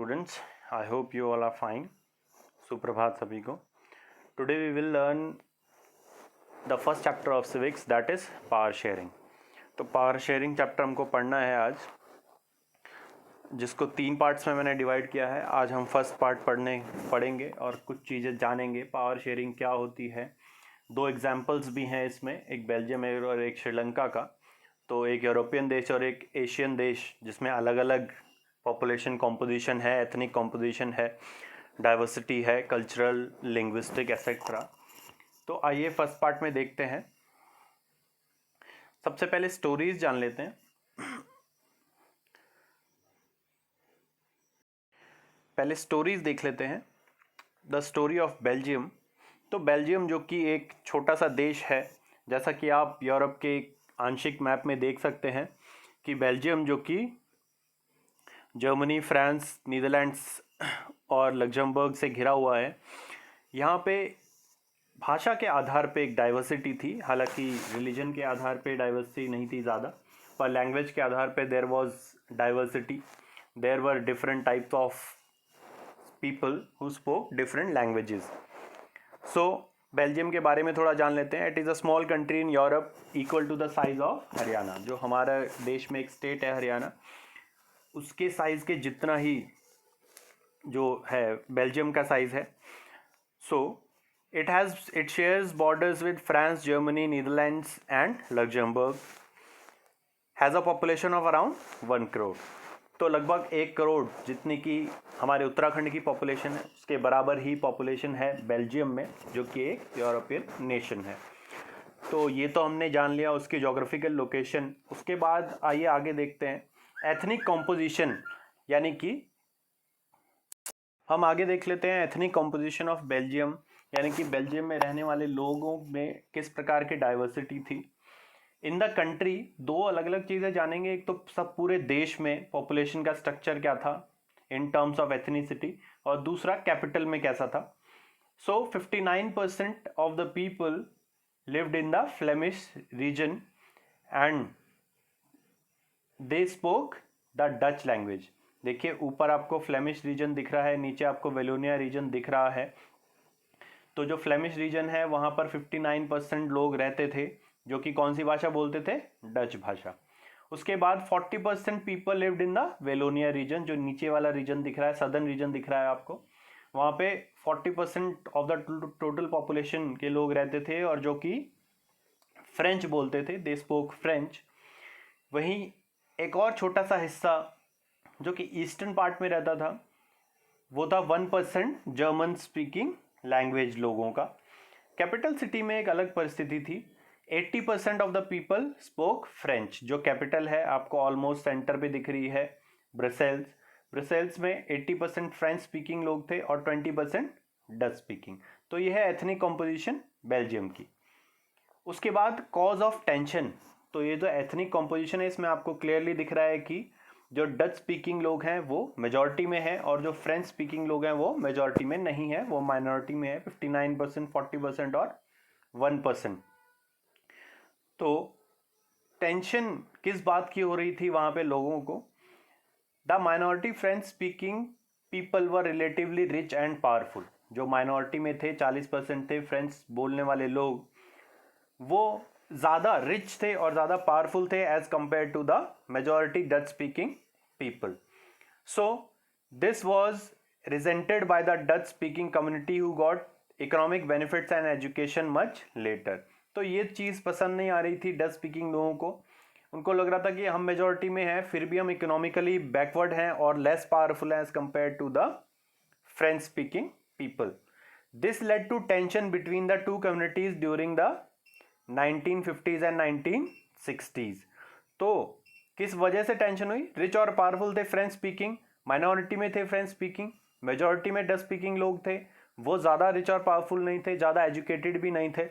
Students, I hope you all are fine. सुप्रभात सभी को. Today we will learn the first chapter of civics, that is power sharing. तो power sharing chapter हमको पढ़ना है आज, जिसको 3 पार्ट्स में मैंने डिवाइड किया है. आज हम फर्स्ट पार्ट पढ़ेंगे और कुछ चीज़ें जानेंगे. पावर शेयरिंग क्या होती है. 2 एग्जाम्पल्स भी हैं इसमें, एक बेल्जियम और एक श्रीलंका का. तो एक यूरोपियन देश और एक एशियन देश, जिसमें अलग अलग पॉपुलेशन कॉम्पोजिशन है, एथनिक कॉम्पोजिशन है, डाइवर्सिटी है, कल्चरल, लिंग्विस्टिक एसेट्रा. तो आइए फर्स्ट पार्ट में देखते हैं. सबसे पहले स्टोरीज जान लेते हैं. पहले स्टोरीज देख लेते हैं. The story of Belgium. तो बेल्जियम जो कि एक छोटा सा देश है, जैसा कि आप यूरोप के आंशिक मैप में देख सकते हैं कि बेल्जियम जो कि जर्मनी, फ्रांस, नीदरलैंड्स और लग्जमबर्ग से घिरा हुआ है. यहाँ पे भाषा के आधार पे एक डाइवर्सिटी थी. हालांकि रिलीजन के आधार पे डाइवर्सिटी नहीं थी ज़्यादा, पर लैंग्वेज के आधार पे there was diversity. There were different types of people who spoke different languages. So Belgium के बारे में थोड़ा जान लेते हैं. It is a small country in Europe equal to the size of Haryana. जो हमारा देश में एक स्टेट है हरियाणा, उसके साइज़ के जितना ही जो है बेल्जियम का साइज़ है. So it shares borders with France, Germany, Netherlands and Luxembourg. Has a population of around 1 crore. तो लगभग 1 करोड़ जितनी की हमारे उत्तराखंड की पॉपुलेशन है, उसके बराबर ही पॉपुलेशन है बेल्जियम में, जो कि एक यूरोपियन नेशन है. तो ये तो हमने जान लिया उसकी जोग्राफिकल लोकेशन. उसके बाद आइए आगे देखते हैं एथनिक कॉम्पोजिशन. यानी कि हम आगे देख लेते हैं एथनिक कॉम्पोजिशन ऑफ बेल्जियम, यानी कि बेल्जियम में रहने वाले लोगों में किस प्रकार की डाइवर्सिटी थी. इन द कंट्री 2 अलग अलग चीज़ें जानेंगे. एक तो सब पूरे देश में पॉपुलेशन का स्ट्रक्चर क्या था इन टर्म्स ऑफ एथनिसिटी, और दूसरा कैपिटल में कैसा था. सो 59% of the people lived in the Flemish region and they spoke the Dutch language. देखिए ऊपर आपको फ्लेमिश रीजन दिख रहा है, नीचे आपको वेलोनिया रीजन दिख रहा है. तो जो फ्लेमिश रीजन है वहाँ पर 59% लोग रहते थे, जो कि कौन सी भाषा बोलते थे, डच भाषा. उसके बाद 40% people lived in the Wallonia region. जो नीचे वाला रीजन दिख रहा है, सदर्न रीजन दिख रहा है आपको, वहाँ पे 40% ऑफ द टोटल पॉपुलेशन के लोग रहते थे और जो कि फ्रेंच बोलते थे, दे स्पोक फ्रेंच. वहीं एक और छोटा सा हिस्सा जो कि ईस्टर्न पार्ट में रहता था, वो था 1% जर्मन स्पीकिंग लैंग्वेज लोगों का. कैपिटल सिटी में एक अलग परिस्थिति थी. 80% of the people spoke French. जो कैपिटल है आपको ऑलमोस्ट सेंटर पे दिख रही है, ब्रसेल्स. ब्रसेल्स में 80% फ्रेंच स्पीकिंग लोग थे और 20% डच स्पीकिंग. तो ये है एथनिक कॉम्पोजिशन बेल्जियम की. उसके बाद कॉज ऑफ टेंशन. तो ये जो एथनिक कॉम्पोजिशन है, इसमें आपको क्लियरली दिख रहा है कि जो डच स्पीकिंग लोग हैं वो मेजॉरिटी में है और जो फ्रेंच स्पीकिंग लोग हैं वो मेजॉरिटी में नहीं है, वो माइनॉरिटी में है. 59%, 40% और 1%. तो टेंशन किस बात की हो रही थी वहाँ पे लोगों को. The minority French speaking people were relatively rich and powerful. जो माइनॉरिटी में थे, 40% थे फ्रेंच बोलने वाले लोग, वो ज़्यादा रिच थे और ज़्यादा पावरफुल थे as compare to the majority Dutch speaking people. So this was resented by the Dutch speaking community who got economic benefits and education much later. तो ये चीज़ पसंद नहीं आ रही थी डच स्पीकिंग लोगों को. उनको लग रहा था कि हम मेजॉरिटी में हैं, फिर भी हम इकोनॉमिकली बैकवर्ड हैं और लेस पावरफुल हैं as compare to the French speaking people. This led to tension between the 2 communities during the 1950s and 1960s. तो किस वजह से टेंशन हुई. रिच और पावरफुल थे फ्रेंच स्पीकिंग, माइनॉरिटी में थे फ्रेंच स्पीकिंग, मेजॉरिटी में डच स्पीकिंग लोग थे. वो ज़्यादा रिच और पावरफुल नहीं थे, ज़्यादा एजुकेटेड भी नहीं थे.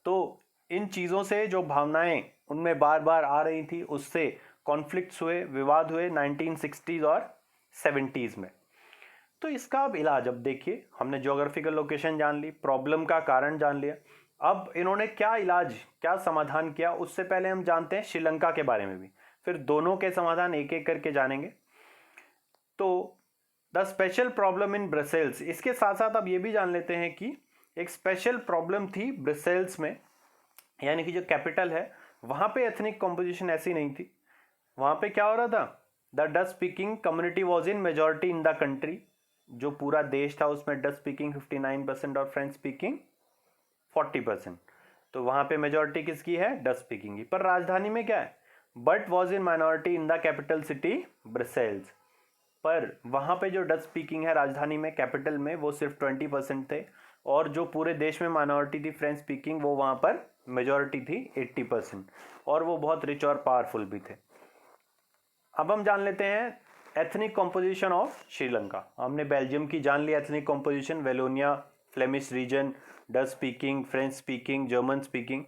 तो इन चीज़ों से जो भावनाएं उनमें बार बार आ रही थी, उससे कॉन्फ्लिक्ट्स हुए, विवाद हुए 1960s और 70s में. तो इसका अब इलाज, अब देखिए हमने ज्योग्राफिकल लोकेशन जान ली, प्रॉब्लम का कारण जान लिया. अब इन्होंने क्या इलाज, क्या समाधान किया, उससे पहले हम जानते हैं श्रीलंका के बारे में भी. फिर दोनों के समाधान एक एक करके जानेंगे. तो the special problem in Brussels, इसके साथ साथ अब ये भी जान लेते हैं कि एक स्पेशल प्रॉब्लम थी ब्रसेल्स में, यानी कि जो कैपिटल है वहां पे एथनिक कॉम्पोजिशन ऐसी नहीं थी। वहां पे क्या हो रहा था, the Dutch speaking community was in majority in the country, जो पूरा देश था उसमें डच स्पीकिंग 59% और फ्रेंच स्पीकिंग 40%, तो वहां पे मेजोरिटी किसकी है, डच स्पीकिंग की। पर राजधानी में क्या है, but was in minority in the capital city Brussels, पर वहां पे जो डच स्पीकिंग है राजधानी में कैपिटल में वो सिर्फ 20% थे, और जो पूरे देश में माइनॉरिटी थी फ्रेंच स्पीकिंग वो वहां पर मेजोरिटी थी 80%, और वो बहुत रिच और पावरफुल भी थे। अब हम जान लेते हैं एथनिक कॉम्पोजिशन ऑफ श्रीलंका। हमने बेल्जियम की जान ली ethnic composition, Wallonia, Flemish region, Dutch speaking, French speaking, German speaking.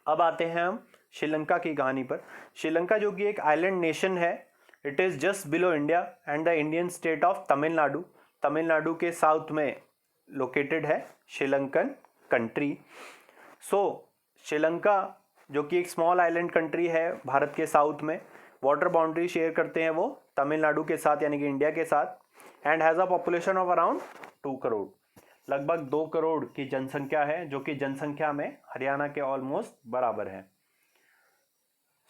अब आते हैं हम श्रीलंका की कहानी पर। श्रीलंका जो कि एक आइलैंड नेशन है, it is just below India and the Indian state of Tamil Nadu. Tamil Nadu के साउथ में लोकेटेड है श्रीलंकन कंट्री। सो श्रीलंका जो कि एक स्मॉल आइलैंड कंट्री है भारत के साउथ में, वाटर बाउंड्री शेयर करते हैं वो तमिलनाडु के साथ यानी कि इंडिया के साथ, and has a population of around 2 crore, लगभग 2 करोड़ की जनसंख्या है, जो कि जनसंख्या में हरियाणा के ऑलमोस्ट बराबर है।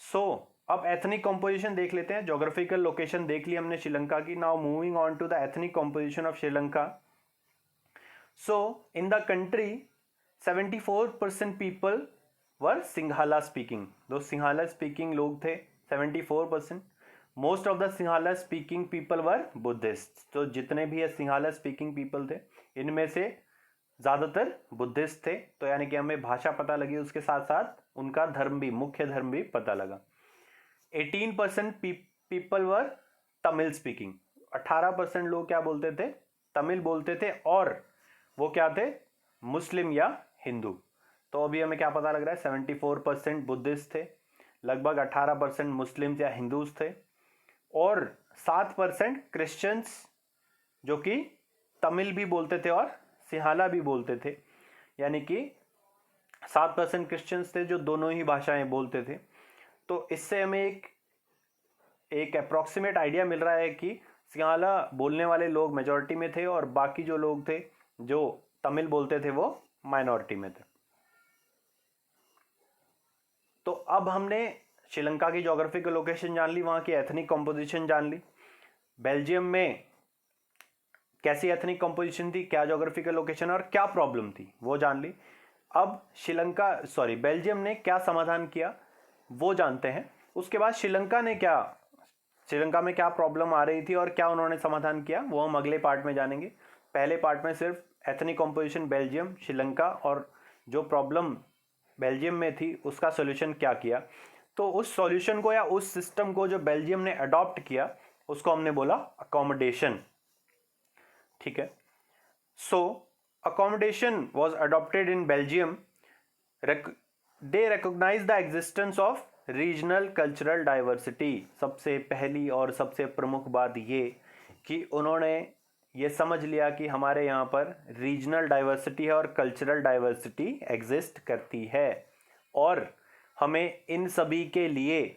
सो अब एथनिक कॉम्पोजिशन देख लेते हैं, ज्योग्राफिकल लोकेशन देख ली हमने श्रीलंका की। Now moving on to the ethnic composition of Sri Lanka. So in the country 74% people were Sinhala speaking, दो सिंघाला स्पीकिंग लोग थे 74%। Most of the Sinhala speaking people were Buddhist, तो जितने भी सिंघाला स्पीकिंग पीपल थे इनमें से ज़्यादातर बुद्धिस्ट थे, तो यानी कि हमें भाषा पता लगी, उसके साथ साथ उनका धर्म भी, मुख्य धर्म भी पता लगा। 18% पीपल वर तमिल स्पीकिंग, 18% लोग क्या बोलते थे, तमिल बोलते थे, और वो क्या थे, मुस्लिम या हिंदू। तो अभी हमें क्या पता लग रहा है, 74% बुद्धिस्ट थे, लगभग 18% मुस्लिम्स या हिंदूज थे, और 7% क्रिश्चियंस जो कि तमिल भी बोलते थे और सिंहाला भी बोलते थे, यानी कि 7% क्रिश्चियंस थे जो दोनों ही भाषाएं बोलते थे। तो इससे हमें एक अप्रॉक्सीमेट आइडिया मिल रहा है कि सिंहाला बोलने वाले लोग मेजॉरिटी में थे और बाकी जो लोग थे जो तमिल बोलते थे वो माइनॉरिटी में थे। तो अब हमने श्रीलंका की ज्योग्राफिकल लोकेशन जान ली, वहाँ की एथनिक कॉम्पोजिशन जान ली, बेल्जियम में कैसी एथनिक कॉम्पोजिशन थी, क्या ज्योग्राफिकल लोकेशन और क्या प्रॉब्लम थी वो जान ली। अब बेल्जियम ने क्या समाधान किया वो जानते हैं। उसके बाद श्रीलंका में क्या प्रॉब्लम आ रही थी और क्या उन्होंने समाधान किया वो हम अगले पार्ट में जानेंगे। पहले पार्ट में सिर्फ एथनिक कॉम्पोजिशन बेल्जियम, श्रीलंका और जो प्रॉब्लम बेल्जियम में थी उसका सॉल्यूशन क्या किया। तो उस सॉल्यूशन को या उस सिस्टम को जो बेल्जियम ने अडॉप्ट किया उसको हमने बोला अकोमोडेशन, ठीक है। So accommodation was adopted in Belgium. They recognise the existence of regional cultural diversity. सबसे पहली और सबसे प्रमुख बात ये कि उन्होंने ये समझ लिया कि हमारे यहाँ पर रीजनल डाइवर्सिटी है और कल्चरल डाइवर्सिटी एग्जिस्ट करती है, और हमें इन सभी के लिए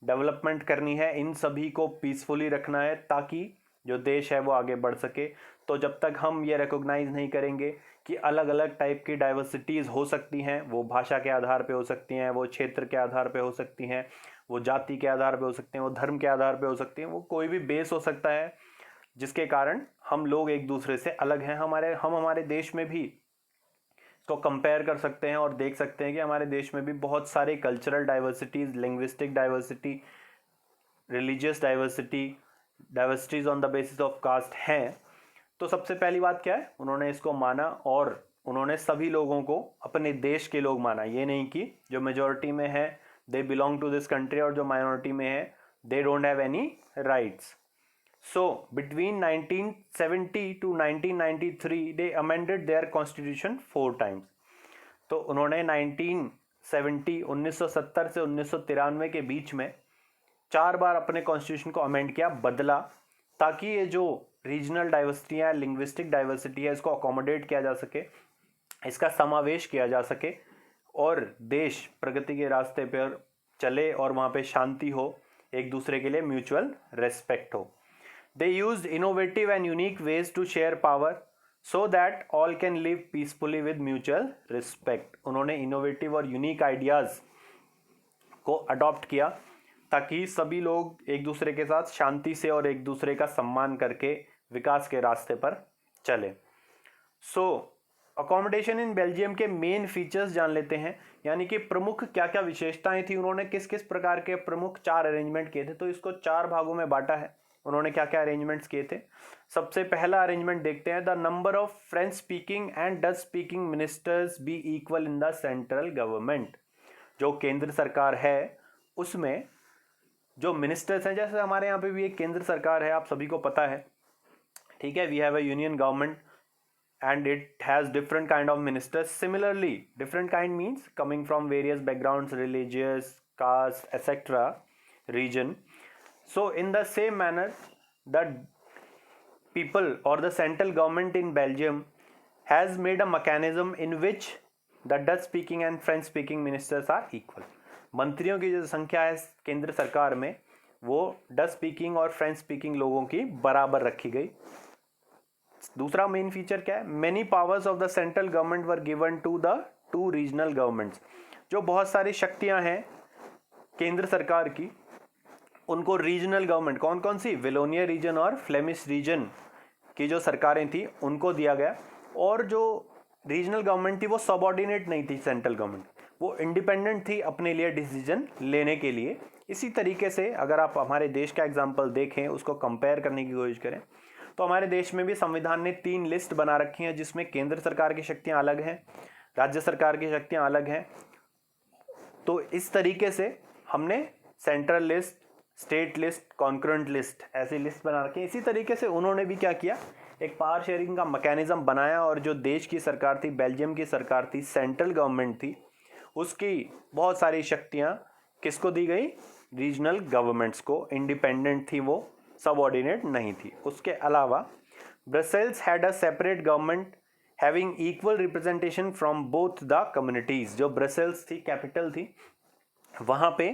डेवलपमेंट करनी है, इन सभी को पीसफुली रखना है ताकि जो देश है वो आगे बढ़ सके। तो जब तक हम ये रिकॉग्नाइज नहीं करेंगे कि अलग अलग टाइप की डाइवर्सिटीज़ हो सकती हैं, वो भाषा के आधार पे हो सकती हैं, वो क्षेत्र के आधार पे हो सकती हैं, वो जाति के आधार पे हो सकती हैं, वो धर्म के आधार पे हो सकती हैं, वो कोई भी बेस हो सकता है जिसके कारण हम लोग एक दूसरे से अलग हैं। हम हमारे देश में भी तो कंपेयर कर सकते हैं और देख सकते हैं कि हमारे देश में भी बहुत सारे cultural diversities, linguistic diversity, religious diversities on the basis of caste हैं। तो सबसे पहली बात क्या है, उन्होंने इसको माना और उन्होंने सभी लोगों को अपने देश के लोग माना। ये नहीं कि जो मेजॉरिटी में है they belong to this country और जो माइनॉरिटी में है they don't have any rights. So between 1970 to 1993 they amended their constitution 4 times. तो उन्होंने 1970 से 1993 के बीच में 4 बार अपने कॉन्स्टिट्यूशन को अमेंड किया, बदला, ताकि ये जो रीजनल डाइवर्सिटी है, लिंग्विस्टिक डाइवर्सिटी है, इसको अकोमोडेट किया जा सके, इसका समावेश किया जा सके और देश प्रगति के रास्ते पर चले और वहाँ पे शांति हो, एक दूसरे के लिए म्यूचुअल रेस्पेक्ट हो। They used innovative and unique ways to share power so that all can live peacefully with mutual respect. उन्होंने इनोवेटिव और यूनिक आइडियाज को अडॉप्ट किया ताकि सभी लोग एक दूसरे के साथ शांति से और एक दूसरे का सम्मान करके विकास के रास्ते पर चले. सो अकोमोडेशन इन बेल्जियम के मेन फीचर्स जान लेते हैं, यानी कि प्रमुख क्या क्या विशेषताएं थी, उन्होंने किस किस प्रकार के प्रमुख 4 अरेंजमेंट किए थे. तो इसको 4 भागों में बांटा है. उन्होंने क्या क्या अरेंजमेंट्स किए थे. सबसे पहला अरेंजमेंट देखते हैं. The number of French speaking and Dutch speaking ministers be equal in the central government. जो केंद्र सरकार है उसमें जो मिनिस्टर्स हैं, जैसे हमारे यहाँ पे भी एक केंद्र सरकार है, आप सभी को पता है, ठीक है. We have a union government and it has different kind of ministers. Similarly, different kind means coming from various backgrounds, religious, caste, etc. region. So in the same manner, the people or the central government in Belgium has made a mechanism in which the Dutch speaking and French speaking ministers are equal. मंत्रियों की जो संख्या है केंद्र सरकार में वो Dutch speaking और फ्रेंच स्पीकिंग लोगों की बराबर रखी गई. दूसरा मेन फीचर क्या है. Many powers of the central government were given to the 2 regional governments. जो बहुत सारी शक्तियां हैं केंद्र सरकार की, उनको रीजनल गवर्नमेंट, कौन कौन सी, विलोनिया रीजन और फ्लेमिश रीजन की जो सरकारें थी उनको दिया गया. और जो रीजनल गवर्नमेंट थी वो सबऑर्डिनेट नहीं थी सेंट्रल गवर्नमेंट, वो इंडिपेंडेंट थी अपने लिए डिसीजन लेने के लिए. इसी तरीके से अगर आप हमारे देश का एग्जाम्पल देखें, उसको कंपेयर करने की कोशिश करें, तो हमारे देश में भी संविधान ने 3 लिस्ट बना रखी हैं जिसमें केंद्र सरकार की शक्तियां अलग हैं, राज्य सरकार की शक्तियां अलग हैं. तो इस तरीके से हमने central list, state list, concurrent list, ऐसी लिस्ट बना रखी है. इसी तरीके से उन्होंने भी क्या किया, एक पावर शेयरिंग का मैकेनिज्म बनाया. और जो देश की सरकार थी, बेल्जियम की सरकार थी, सेंट्रल गवर्नमेंट थी, उसकी बहुत सारी शक्तियां किसको दी गई, रीजनल गवर्नमेंट्स को. इंडिपेंडेंट थी वो, सबऑर्डिनेट नहीं थी. उसके अलावा Brussels had a separate government having equal representation from both the communities. जो ब्रसेल्स थी, कैपिटल थी, वहां पे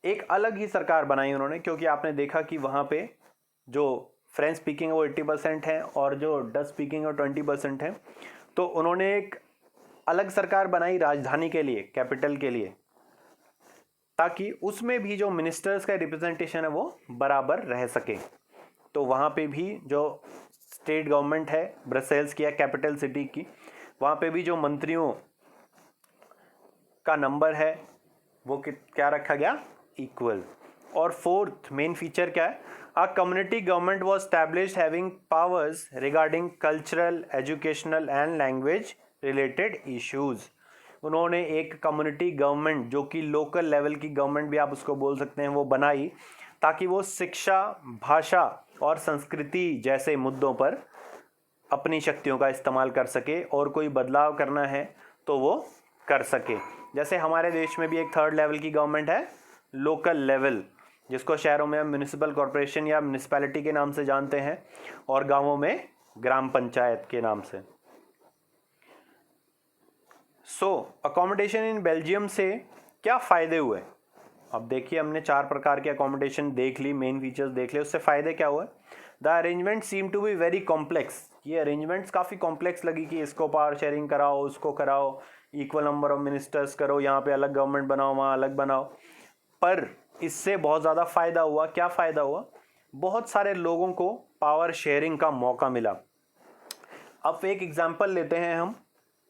एक अलग ही सरकार बनाई उन्होंने, क्योंकि आपने देखा कि वहां पे जो फ्रेंच स्पीकिंग है वो 80% है और जो डच स्पीकिंग है 20% है. तो उन्होंने एक अलग सरकार बनाई राजधानी के लिए, कैपिटल के लिए, ताकि उसमें भी जो मिनिस्टर्स का रिप्रेजेंटेशन है वो बराबर रह सके. तो वहाँ पे भी जो स्टेट गवर्नमेंट है ब्रसेल्स की या कैपिटल सिटी की, वहाँ पे भी जो मंत्रियों का नंबर है वो क्या रखा गया, इक्वल. और फोर्थ मेन फीचर क्या है, a community government was established having powers regarding cultural, educational and language related issues. उन्होंने एक कम्युनिटी गवर्नमेंट, जो कि लोकल लेवल की गवर्नमेंट भी आप उसको बोल सकते हैं, वो बनाई ताकि वो शिक्षा, भाषा और संस्कृति जैसे मुद्दों पर अपनी शक्तियों का इस्तेमाल कर सके और कोई बदलाव करना है तो वो कर सके. जैसे हमारे देश में भी एक 3rd लेवल की गवर्नमेंट है, लोकल लेवल, जिसको शहरों में म्युनिसिपल कॉरपोरेशन या म्युनिसिपैलिटी के नाम से जानते हैं और गांवों में ग्राम पंचायत के नाम से. सो अकोमोडेशन इन बेल्जियम से क्या फ़ायदे हुए. अब देखिए, हमने 4 प्रकार के अकोमोडेशन देख ली, मेन फीचर्स देख लिए, उससे फ़ायदे क्या हुए. The arrangement seem to be very complex. ये अरेंजमेंट्स काफ़ी कॉम्प्लेक्स लगी कि इसको पावर शेयरिंग कराओ, उसको कराओ, इक्वल नंबर ऑफ मिनिस्टर्स करो, यहाँ पे अलग गवर्नमेंट बनाओ, वहाँ अलग बनाओ. पर इससे बहुत ज़्यादा फ़ायदा हुआ. क्या फ़ायदा हुआ, बहुत सारे लोगों को पावर शेयरिंग का मौका मिला. अब एक एग्जाम्पल लेते हैं हम.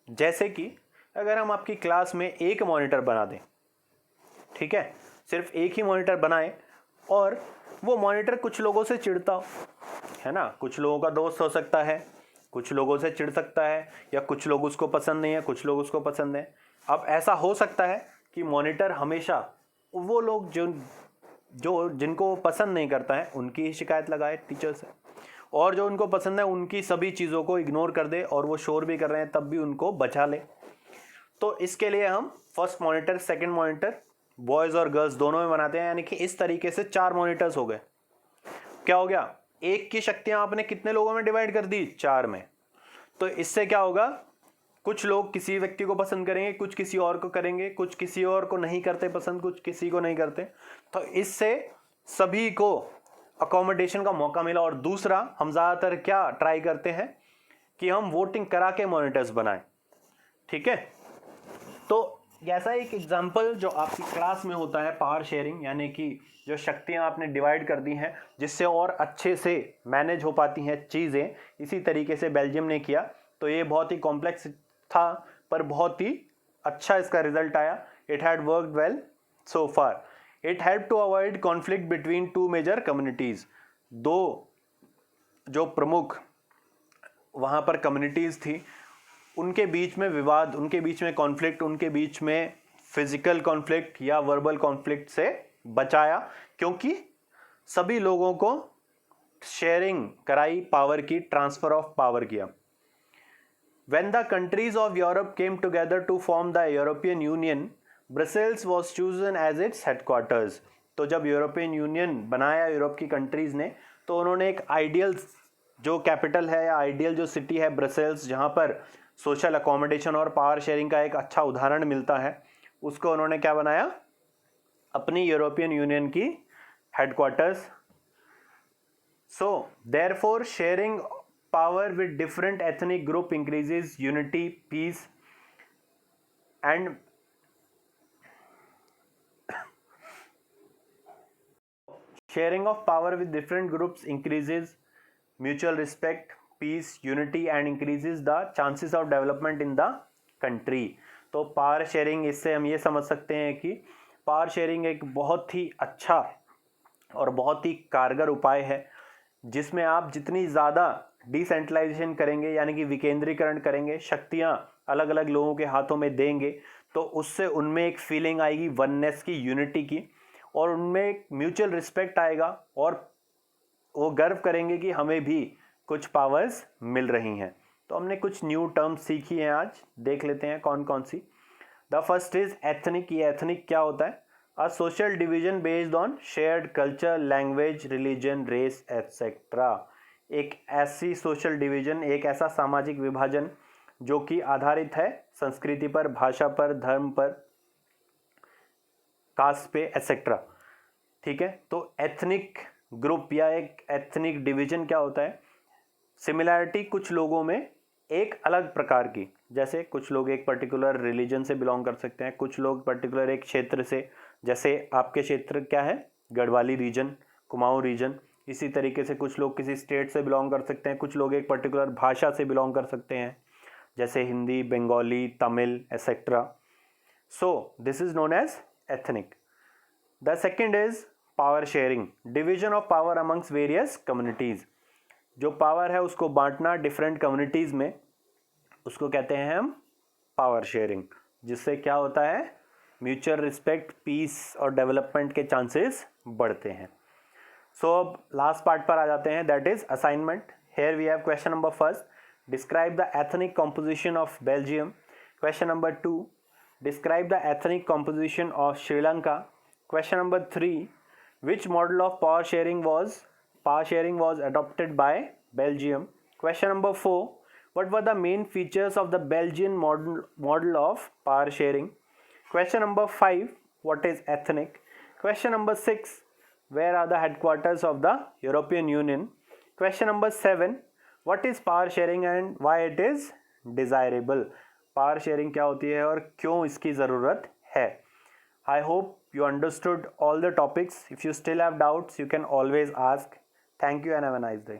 जैसे कि अगर हम आपकी क्लास में एक मॉनिटर बना दें, ठीक है, सिर्फ एक ही मॉनिटर बनाएं, और वो मॉनिटर कुछ लोगों से चिढ़ता हो, है ना, कुछ लोगों का दोस्त हो सकता है, कुछ लोगों से चिढ़ सकता है, या कुछ लोग उसको पसंद नहीं है, कुछ लोग उसको पसंद है. अब ऐसा हो सकता है कि मॉनिटर हमेशा वो लोग जो जिनको पसंद नहीं करता है उनकी ही शिकायत लगाए टीचर से, और जो उनको पसंद है उनकी सभी चीज़ों को इग्नोर कर दे, और वो शोर भी कर रहे हैं तब भी उनको बचा ले. तो इसके लिए हम first monitor, second monitor, boys और गर्ल्स दोनों में बनाते हैं. यानी कि इस तरीके से 4 मॉनिटर्स हो गए. क्या हो गया, एक की शक्तियां आपने कितने लोगों में डिवाइड कर दी, 4 में. तो इससे क्या होगा, कुछ लोग किसी व्यक्ति को पसंद करेंगे, कुछ किसी और को करेंगे, कुछ किसी और को नहीं करते पसंद, कुछ किसी को नहीं करते. तो इससे सभी को अकोमोडेशन का मौका मिला, और दूसरा हम ज़्यादातर क्या ट्राई करते हैं कि हम वोटिंग करा के मॉनिटर्स बनाएं, ठीक है। तो ऐसा एक एग्जांपल जो आपकी क्लास में होता है पावर शेयरिंग, यानी कि जो शक्तियां आपने डिवाइड कर दी हैं जिससे और अच्छे से मैनेज हो पाती हैं चीज़ें, इसी तरीके से बेल्जियम ने किया। तो ये बहुत ही कॉम्प्लेक्स था पर बहुत ही अच्छा इसका रिजल्ट आया। It had worked well so far. It help to avoid conflict between two major communities. दो जो प्रमुख वहाँ पर कम्युनिटीज़ थी उनके बीच में विवाद, उनके बीच में कॉन्फ्लिक्ट, उनके बीच में फिजिकल कॉन्फ्लिक्ट या वर्बल कॉन्फ्लिक्ट से बचाया, क्योंकि सभी लोगों को शेयरिंग कराई पावर की, ट्रांसफर ऑफ पावर किया। When the countries of Europe came together to form the European Union, Brussels was chosen as its headquarters. तो जब यूरोपियन यूनियन बनाया यूरोप की कंट्रीज़ ने, तो उन्होंने एक आइडियल जो कैपिटल है या आइडियल जो सिटी है ब्रसेल्स, जहाँ पर सोशल अकोमोडेशन और पावर शेयरिंग का एक अच्छा उदाहरण मिलता है, उसको उन्होंने क्या बनाया, अपनी यूरोपियन यूनियन की headquarters. So therefore sharing power with different ethnic group increases unity, peace and sharing of power with different groups increases mutual respect, peace, unity and increases the chances of development in the country. तो power sharing, इससे हम ये समझ सकते हैं कि power sharing एक बहुत ही अच्छा और बहुत ही कारगर उपाय है जिसमें आप जितनी ज़्यादा डिसेंट्रलाइजेशन करेंगे, यानी कि विकेंद्रीकरण करेंगे, शक्तियां अलग अलग लोगों के हाथों में देंगे, तो उससे उनमें एक फीलिंग आएगी वननेस की, यूनिटी की, और उनमें एक म्यूचुअल रिस्पेक्ट आएगा और वो गर्व करेंगे कि हमें भी कुछ पावर्स मिल रही हैं। तो हमने कुछ न्यू टर्म्स सीखी हैं आज, देख लेते हैं कौन कौन सी। The first is ethnic. ये एथनिक क्या होता है? A social division based on shared culture, language, religion, race etcetera. एक ऐसी सोशल डिवीजन, एक ऐसा सामाजिक विभाजन जो कि आधारित है संस्कृति पर, भाषा पर, धर्म पर, कास्ट पे एटसेट्रा, ठीक है। तो एथनिक ग्रुप या एक एथनिक डिवीजन क्या होता है? सिमिलैरिटी कुछ लोगों में एक अलग प्रकार की, जैसे कुछ लोग एक पर्टिकुलर रिलीजन से बिलोंग कर सकते हैं, कुछ लोग पर्टिकुलर एक क्षेत्र से, जैसे आपके क्षेत्र क्या है, गढ़वाली रीजन, कुमाऊं रीजन। इसी तरीके से कुछ लोग किसी स्टेट से बिलोंग कर सकते हैं, कुछ लोग एक पर्टिकुलर भाषा से बिलोंग कर सकते हैं, जैसे Hindi, Bengali, Tamil etcetera. So this is known as ethnic. The second is power sharing, division of power amongst various communities. जो पावर है उसको बांटना डिफरेंट कम्युनिटीज़ में, उसको कहते हैं हम पावर शेयरिंग, जिससे क्या होता है, म्यूचुअल रिस्पेक्ट, पीस और डेवलपमेंट के चांसेस बढ़ते हैं। सो अब लास्ट पार्ट पर आ जाते हैं, that is assignment. Here we have question number first, describe the ethnic composition of Belgium. Question number 2, describe the ethnic composition of Sri Lanka. Question number 3, which model of power sharing was adopted by Belgium? Question number 4, what were the main features of the Belgian model of power sharing? Question number 5, what is ethnic? Question number 6, where are the headquarters of the European Union? Question number 7, what is power sharing and why it is desirable? Power sharing क्या होती है और क्यों इसकी ज़रूरत है? I hope you understood all the topics. If you still have doubts, you can always ask. Thank you and have a nice day.